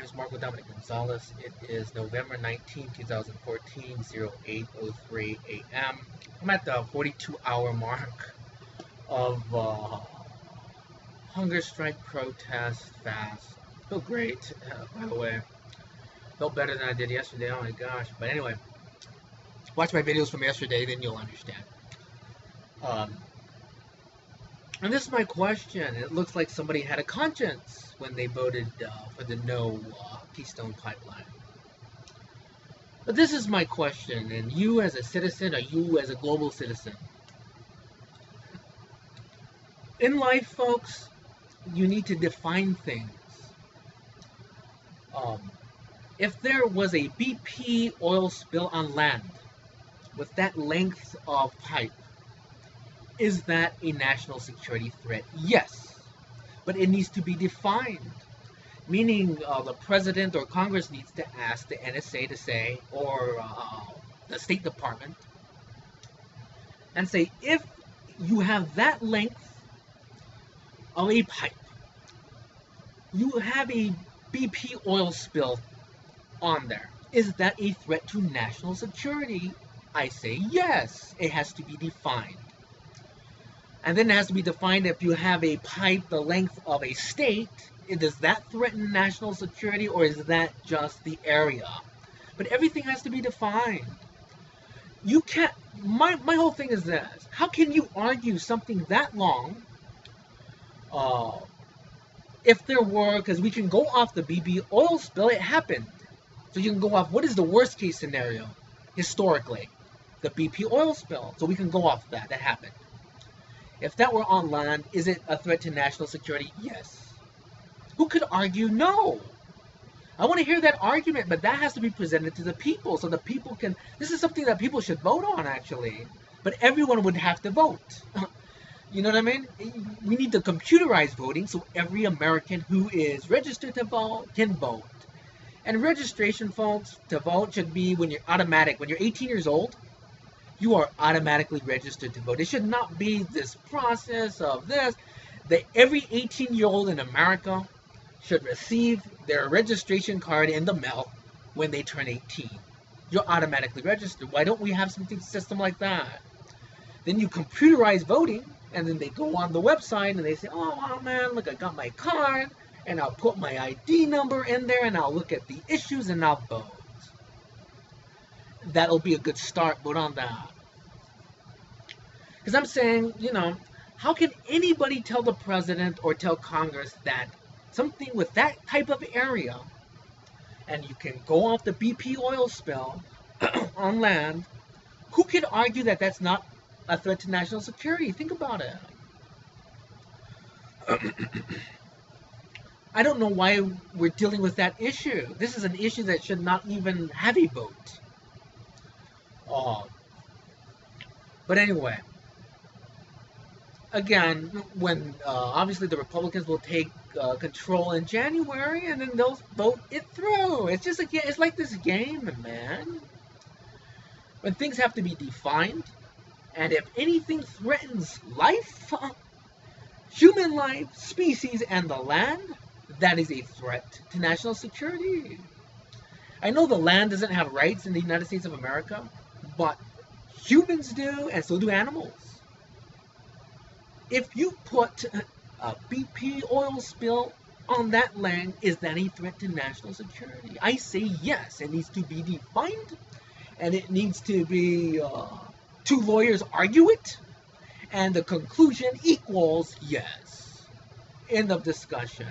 name is Marco Dominic Gonzalez. It is November 19, 2014, 08:03 a.m. I'm at the 42-hour mark of hunger strike, protest, fast. Feel great, by the way. Felt better than I did yesterday. Oh my gosh. But anyway, watch my videos from yesterday, then you'll understand. And this is my question. It looks like somebody had a conscience when they voted for the no Keystone Pipeline. But this is my question, and you as a citizen, or you as a global citizen. In life, folks, you need to define things. If there was a BP oil spill on land with that length of pipe, is that a national security threat? Yes, but it needs to be defined. Meaning the president or Congress needs to ask the NSA to say, or the State Department, and say, if you have that length of a pipe, you have a BP oil spill on there, is that a threat to national security? I say yes, it has to be defined. And then it has to be defined if you have a pipe the length of a state, does that threaten national security or is that just the area? But everything has to be defined. You can't, my whole thing is this, how can you argue something that long if there were, because we can go off the BP oil spill, it happened. So you can go off, what is the worst case scenario historically? The BP oil spill. So we can go off that happened. If that were on land, is it a threat to national security? Yes. Who could argue no? I want to hear that argument, but that has to be presented to the people so the people can, this is something that people should vote on actually, but everyone would have to vote. You know what I mean? We need to computerize voting so every American who is registered to vote can vote. And registration, folks, to vote should be when you're automatic. When you're 18 years old, you are automatically registered to vote. It should not be this process of this. That every 18-year-old in America should receive their registration card in the mail when they turn 18. You're automatically registered. Why don't we have something system like that? Then you computerize voting, and then they go on the website and they say, oh, wow, man, look, I got my card, and I'll put my ID number in there, and I'll look at the issues, and I'll vote. That'll be a good start, vote on that. Because I'm saying, you know, how can anybody tell the president or tell Congress that something with that type of area, and you can go off the BP oil spill on land, who could argue that that's not a threat to national security? Think about it. I don't know why we're dealing with that issue. This is an issue that should not even have a vote. But anyway, again, when obviously the Republicans will take control in January, and then they'll vote it through. It's just it's like this game, man. When things have to be defined, and if anything threatens life, human life, species, and the land, that is a threat to national security. I know the land doesn't have rights in the United States of America, but humans do, and so do animals. If you put a BP oil spill on that land, is that a threat to national security? I say yes. It needs to be defined, and it needs to be two lawyers argue it, and the conclusion equals yes. End of discussion.